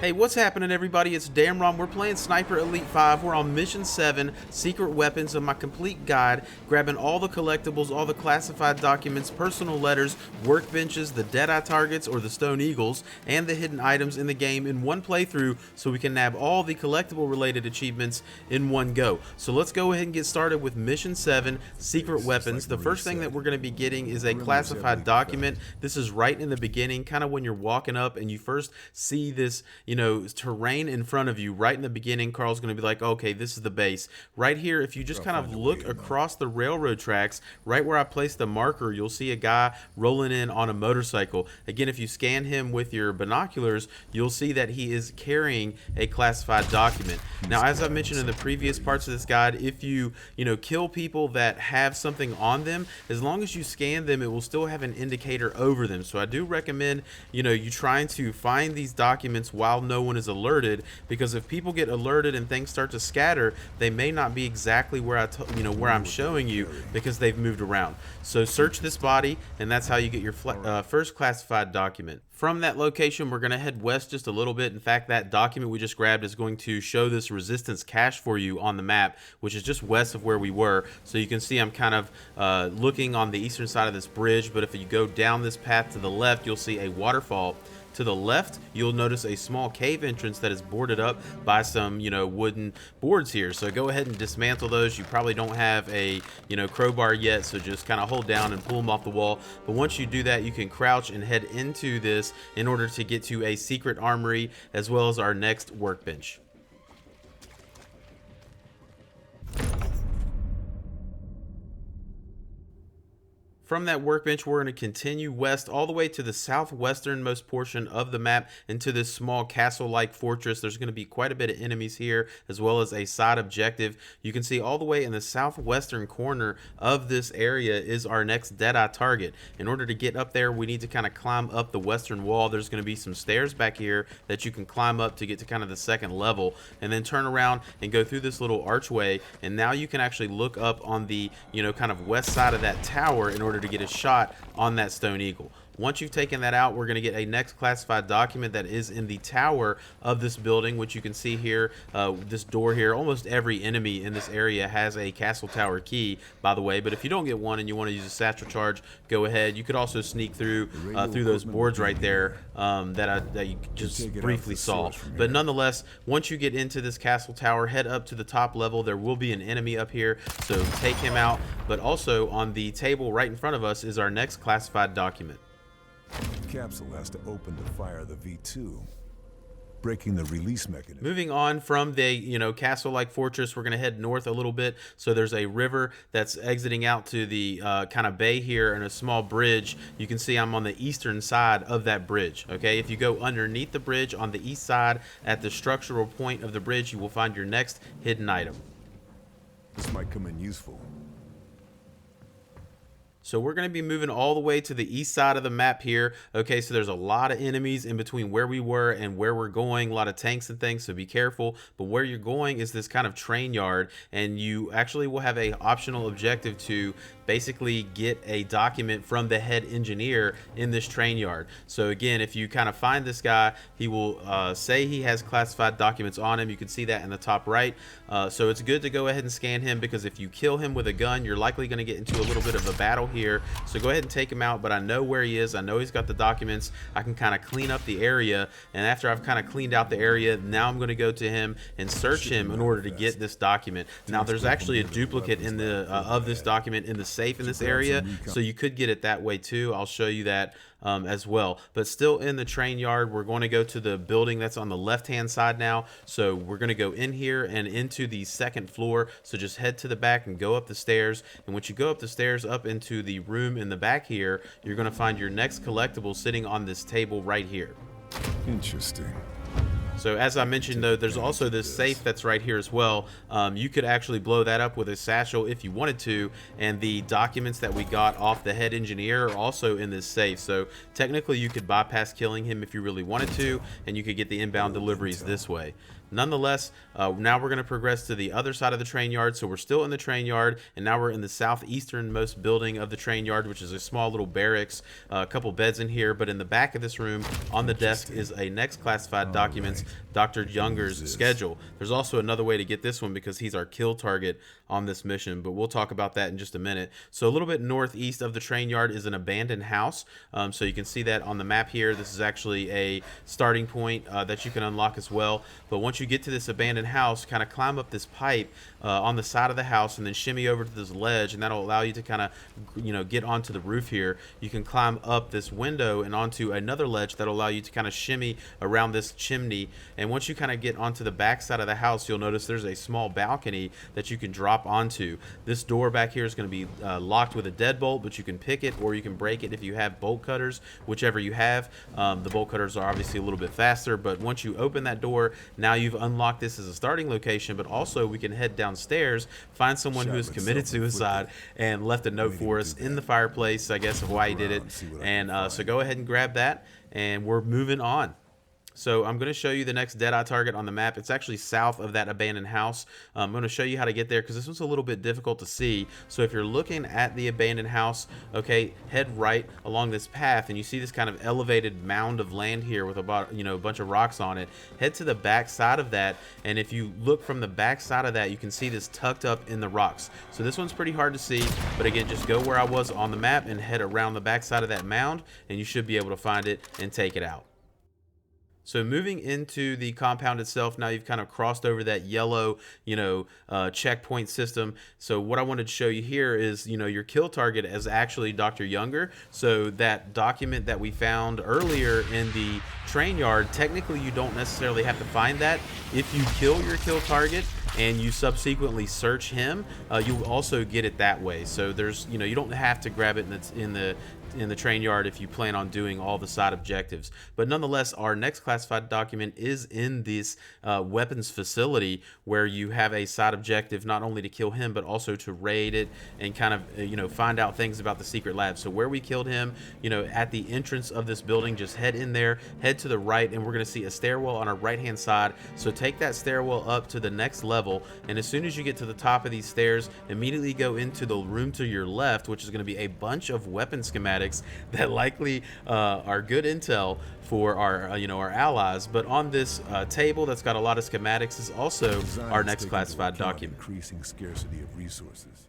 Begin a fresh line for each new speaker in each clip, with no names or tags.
Hey, what's happening, everybody? It's Damron. We're playing Sniper Elite 5. We're on Mission 7, Secret Weapons, of my complete guide, grabbing all the collectibles, all the classified documents, personal letters, workbenches, the Deadeye targets, or the Stone Eagles, and the hidden items in the game in one playthrough so we can nab all the collectible-related achievements in one go. So let's go ahead and get started with Mission 7, Secret Weapons. The first thing that we're going to be getting is a classified document. This is right in the beginning, kind of when you're walking up and you first see this terrain in front of you. Right in the beginning, Carl's going to be like, okay, this is the base. Right here, if you just kind of look across the railroad tracks, right where I placed the marker, you'll see a guy rolling in on a motorcycle. Again, if you scan him with your binoculars, you'll see that he is carrying a classified document. Now, as I mentioned in the previous parts of this guide, if you kill people that have something on them, as long as you scan them, it will still have an indicator over them. So I do recommend you trying to find these documents while no one is alerted, because if people get alerted and things start to scatter, they may not be exactly where where I'm showing you, because they've moved around. So search this body, and that's how you get your first classified document. From that location, we're going to head west just a little bit. In fact, that document we just grabbed is going to show this resistance cache for you on the map, which is just west of where we were. So you can see I'm kind of looking on the eastern side of this bridge, but if you go down this path to the left, you'll see a waterfall. To the left, you'll notice a small cave entrance that is boarded up by some, wooden boards here. So go ahead and dismantle those. You probably don't have a, crowbar yet, so just kind of hold down and pull them off the wall. But once you do that, you can crouch and head into this in order to get to a secret armory, as well as our next workbench. From that workbench, we're going to continue west all the way to the southwesternmost portion of the map, into this small castle-like fortress. There's going to be quite a bit of enemies here, as well as a side objective. You can see all the way in the southwestern corner of this area is our next Deadeye target. In order to get up there, we need to kind of climb up the western wall. There's going to be some stairs back here that you can climb up to get to kind of the second level, and then turn around and go through this little archway, and now you can actually look up on the kind of west side of that tower in order to get a shot on that Stone Eagle. Once you've taken that out, we're going to get a next classified document that is in the tower of this building, which you can see here, this door here. Almost every enemy in this area has a castle tower key, by the way, but if you don't get one and you want to use a satchel charge, go ahead. You could also sneak through those boards right there that you just briefly saw. But nonetheless, once you get into this castle tower, head up to the top level. There will be an enemy up here, so take him out. But also on the table right in front of us is our next classified document.
Capsule has to open to fire the V2, breaking the release mechanism.
Moving on from the castle-like fortress, we're going to head north a little bit. So there's a river that's exiting out to the kind of bay here, and a small bridge. You can see I'm on the eastern side of that bridge. Okay, if you go underneath the bridge on the east side at the structural point of the bridge, you will find your next hidden item.
This might come in useful.
So we're going to be moving all the way to the east side of the map here. Okay, so there's a lot of enemies in between where we were and where we're going, a lot of tanks and things, so be careful. But where you're going is this kind of train yard, and you actually will have a optional objective to basically get a document from the head engineer in this train yard. So again, if you kind of find this guy, he will say he has classified documents on him. You can see that in the top right. So it's good to go ahead and scan him, because if you kill him with a gun, you're likely going to get into a little bit of a battle here. So go ahead and take him out. But I know where he is. I know he's got the documents. I can kind of clean up the area, and after I've kind of cleaned out the area, now I'm going to go to him and search him in order to get this document. Now there's actually a duplicate in the of this document in the safe in this area, so you could get it that way too. I'll show you that as well. But still in the train yard, we're going to go to the building that's on the left hand side now. So we're going to go in here and into the second floor. So just head to the back and go up the stairs, and once you go up the stairs up into the room in the back here, you're going to find your next collectible sitting on this table right here.
Interesting.
So as I mentioned, though, there's also this safe that's right here as well. You could actually blow that up with a satchel if you wanted to, and the documents that we got off the head engineer are also in this safe. So technically you could bypass killing him if you really wanted to, and you could get the inbound deliveries this way. Nonetheless, now we're going to progress to the other side of the train yard. So we're still in the train yard, and now we're in the southeasternmost building of the train yard, which is a small little barracks, a couple beds in here. But in the back of this room on the desk is a next classified documents, Dr. Jungers' schedule. There's also another way to get this one because he's our kill target on this mission, but we'll talk about that in just a minute. So a little bit northeast of the train yard is an abandoned house. So you can see that on the map here. This is actually a starting point that you can unlock as well. But once you get to this abandoned house, kind of climb up this pipe on the side of the house and then shimmy over to this ledge, and that'll allow you to kind of, you know, get onto the roof here. You can climb up this window and onto another ledge that'll allow you to kind of shimmy around this chimney. And once you kind of get onto the back side of the house, you'll notice there's a small balcony that you can drop onto. This door back here is going to be locked with a deadbolt, but you can pick it or you can break it if you have bolt cutters, whichever you have. The bolt cutters are obviously a little bit faster, but once you open that door, now you've unlocked this as a starting location. But also we can head downstairs, find someone who has committed suicide and left a note for us in the fireplace, I guess, of why he did it. And so go ahead and grab that, and we're moving on. So I'm going to show you the next Deadeye target on the map. It's actually south of that abandoned house. I'm going to show you how to get there because this one's a little bit difficult to see. So if you're looking at the abandoned house, okay, head right along this path, and you see this kind of elevated mound of land here with about, you know, a bunch of rocks on it. Head to the back side of that, and if you look from the back side of that, you can see this tucked up in the rocks. So this one's pretty hard to see, but again, just go where I was on the map and head around the back side of that mound, and you should be able to find it and take it out. So moving into the compound itself, now you've kind of crossed over that yellow, you know, checkpoint system. So what I wanted to show you here is, you know, your kill target is actually Dr. Younger. So that document that we found earlier in the train yard, technically you don't necessarily have to find that. If you kill your kill target and you subsequently search him, you also get it that way. So there's, you know, you don't have to grab it in the train yard if you plan on doing all the side objectives. But nonetheless, our next classified document is in this weapons facility, where you have a side objective not only to kill him but also to raid it and kind of you know, find out things about the secret lab. So where we killed him, you know, at the entrance of this building, just head in there, head to the right, and we're going to see a stairwell on our right hand side. So take that stairwell up to the next level, and as soon as you get to the top of these stairs, immediately go into the room to your left, which is going to be a bunch of weapon schematics that likely are good intel for our you know, our allies. But on this table that's got a lot of schematics is also our next classified document.
Increasing scarcity of resources.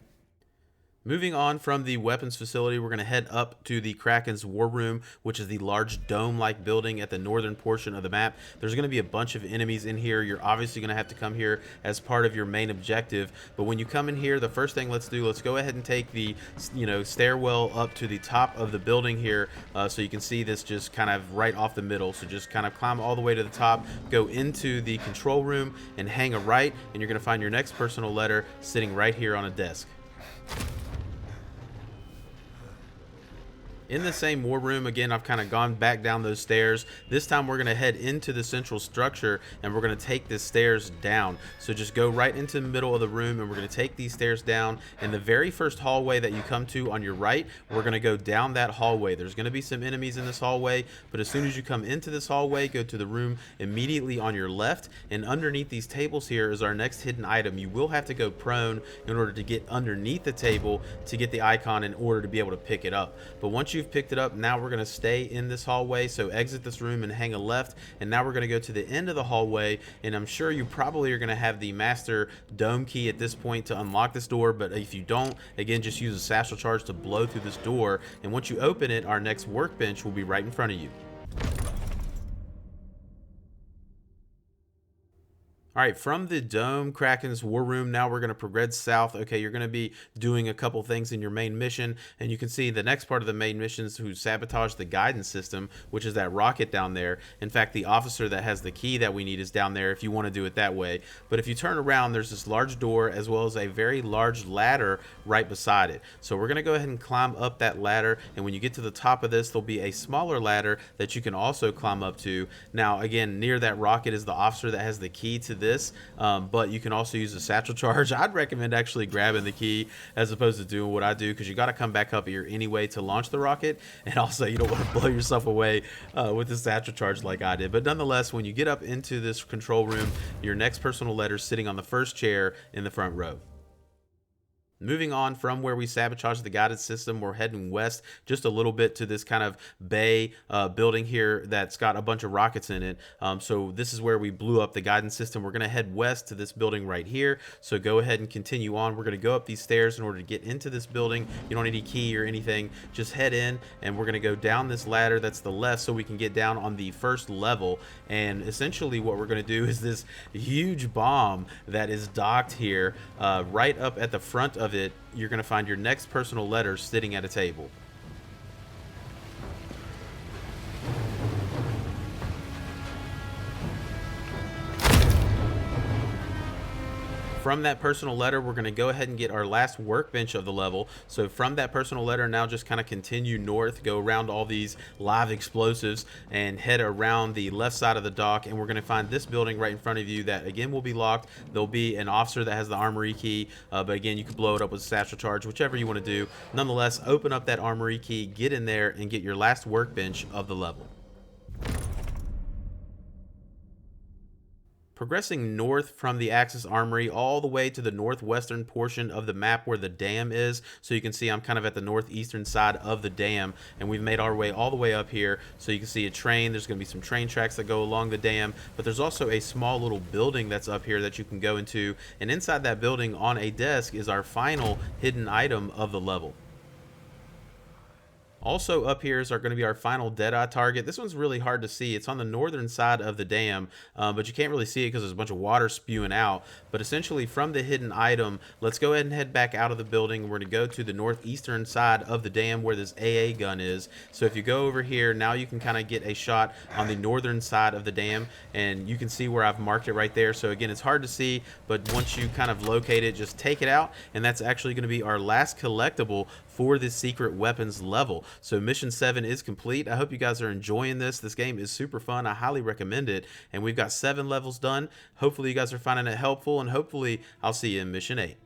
Moving on from the weapons facility, we're going to head up to the Kraken's war room, which is the large dome-like building at the northern portion of the map. There's going to be a bunch of enemies in here. You're obviously going to have to come here as part of your main objective. But when you come in here, the first thing let's go ahead and take the, you know, stairwell up to the top of the building here, so you can see this just kind of right off the middle. So just kind of climb all the way to the top, go into the control room, and hang a right, and you're going to find your next personal letter sitting right here on a desk. In the same war room, again, I've kind of gone back down those stairs. This time we're going to head into the central structure, and we're going to take the stairs down. So just go right into the middle of the room, and we're going to take these stairs down. And the very first hallway that you come to on your right, we're going to go down that hallway. There's going to be some enemies in this hallway, but as soon as you come into this hallway, go to the room immediately on your left, and underneath these tables here is our next hidden item. You will have to go prone in order to get underneath the table to get the icon in order to be able to pick it up. But once you've picked it up, now we're going to stay in this hallway. So exit this room and hang a left, and now we're going to go to the end of the hallway, and I'm sure you probably are going to have the master dome key at this point to unlock this door. But if you don't, again, just use a satchel charge to blow through this door, and once you open it, our next workbench will be right in front of you. All right, from the dome, Kraken's war room, now we're going to progress south. Okay, you're going to be doing a couple things in your main mission, and you can see the next part of the main mission is to sabotage the guidance system, which is that rocket down there. In fact, the officer that has the key that we need is down there if you want to do it that way. But if you turn around, there's this large door as well as a very large ladder right beside it. So we're going to go ahead and climb up that ladder, and when you get to the top of this, there'll be a smaller ladder that you can also climb up to. Now, again, near that rocket is the officer that has the key to this. this, but you can also use a satchel charge. I'd recommend actually grabbing the key as opposed to doing what I do, because you got to come back up here anyway to launch the rocket, and also you don't want to blow yourself away with the satchel charge like I did. But nonetheless, when you get up into this control room, your next personal letter's sitting on the first chair in the front row. Moving on from where we sabotaged the guided system, we're heading west just a little bit to this kind of bay building here that's got a bunch of rockets in it. So this is where we blew up the guidance system. We're going to head west to this building right here. So go ahead and continue on. We're going to go up these stairs in order to get into this building. You don't need any key or anything. Just head in, and we're going to go down this ladder that's the left so we can get down on the first level. And essentially what we're going to do is this huge bomb that is docked here right up at the front of it. You're going to find your next personal letter sitting at a table. From that personal letter, we're going to go ahead and get our last workbench of the level. So from that personal letter, now just kind of continue north, go around all these live explosives, and head around the left side of the dock. And we're going to find this building right in front of you that, again, will be locked. There'll be an officer that has the armory key, but again, you can blow it up with a satchel charge, whichever you want to do. Nonetheless, open up that armory key, get in there, and get your last workbench of the level. Progressing north from the Axis Armory all the way to the northwestern portion of the map where the dam is. So you can see I'm kind of at the northeastern side of the dam, and we've made our way all the way up here. So you can see a train. There's going to be some train tracks that go along the dam, but there's also a small little building that's up here that you can go into. And inside that building on a desk is our final hidden item of the level. Also up here is going to be our final Deadeye target. This one's really hard to see. It's on the northern side of the dam, but you can't really see it because there's a bunch of water spewing out. But essentially from the hidden item, let's go ahead and head back out of the building. We're going to go to the northeastern side of the dam where this AA gun is. So if you go over here, now you can kind of get a shot on the northern side of the dam, and you can see where I've marked it right there. So again, it's hard to see, but once you kind of locate it, just take it out, and that's actually going to be our last collectible for this secret weapons level. So mission 7 is complete. I hope you guys are enjoying this. This game is super fun. I highly recommend it. And we've got 7 levels done. Hopefully you guys are finding it helpful, and hopefully I'll see you in mission 8.